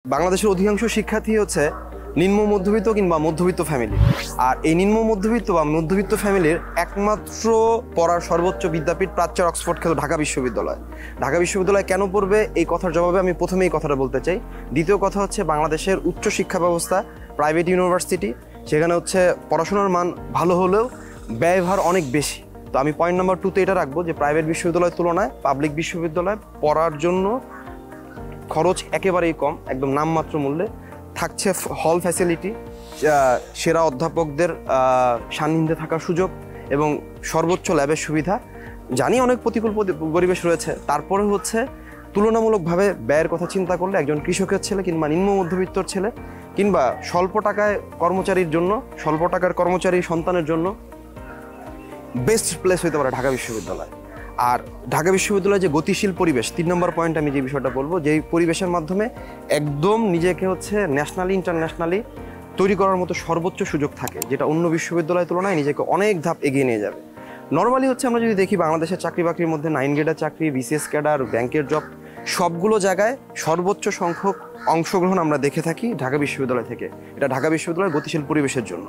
বাংলাদেশের অধিকাংশ শিক্ষার্থী হচ্ছে নিম্ন মধ্যবিত্ত কিংবা মধ্যবিত্ত ফ্যামিলি। আর এই নিম্ন মধ্যবিত্ত বা মধ্যবিত্ত ফ্যামিলির একমাত্র পড়ার সর্বোচ্চ বিদ্যাপীঠ প্রাচ্যের অক্সফোর্ড খ্যাত ঢাকা বিশ্ববিদ্যালয়। ঢাকা বিশ্ববিদ্যালয় কেন পড়বে এই কথার জবাবে আমি প্রথমেই এই কথাটা বলতে চাই। দ্বিতীয় কথা হচ্ছে বাংলাদেশের উচ্চ শিক্ষা ব্যবস্থা প্রাইভেট ইউনিভার্সিটি, সেখানে হচ্ছে পড়াশোনার মান ভালো হলেও ব্যয়ভার অনেক বেশি। তো আমি পয়েন্ট নাম্বার 2-তে এটা রাখবো যে প্রাইভেট বিশ্ববিদ্যালয়ের তুলনায় পাবলিক বিশ্ববিদ্যালয় পড়ার জন্য খরচ একেবারেই কম, একদম নামমাত্র মূল্যে থাকছে হল ফ্যাসিলিটি, সেরা অধ্যাপকদের সান্নিধ্যে থাকার সুযোগ এবং সর্বোচ্চ ল্যাবের সুবিধা। জানি অনেক প্রতিকূল পরিবেশ রয়েছে, তারপরে হচ্ছে তুলনামূলকভাবে ব্যয়ের কথা চিন্তা করলে একজন কৃষকের ছেলে কিংবা নিম্ন মধ্যবিত্তর ছেলে কিংবা স্বল্প টাকায় কর্মচারীর জন্য, স্বল্প টাকার কর্মচারী সন্তানের জন্য বেস্ট প্লেস হতে পারে ঢাকা বিশ্ববিদ্যালয়। আর ঢাকা বিশ্ববিদ্যালয়ে যে গতিশীল পরিবেশ, 3 নম্বর পয়েন্ট আমি যে বিষয়টা বলবো, যেই পরিবেশের মাধ্যমে একদম নিজেকে হচ্ছে ন্যাশনালি ইন্টারন্যাশনালি তৈরি করার মতো সর্বোচ্চ সুযোগ থাকে, যেটা অন্য বিশ্ববিদ্যালয়ের তুলনায় নিজেকে অনেক ধাপ এগিয়ে নিয়ে যাবে। নর্মালি হচ্ছে আমরা যদি দেখি বাংলাদেশের চাকরি বাকরির মধ্যে 9 গ্রেডের চাকরি, বিসিএস ক্যাডার, ব্যাংকের জব, সবগুলো জায়গায় সর্বোচ্চ সংখ্যক অংশগ্রহণ আমরা দেখে থাকি ঢাকা বিশ্ববিদ্যালয় থেকে। এটা ঢাকা বিশ্ববিদ্যালয়ের গতিশীল পরিবেশের জন্য।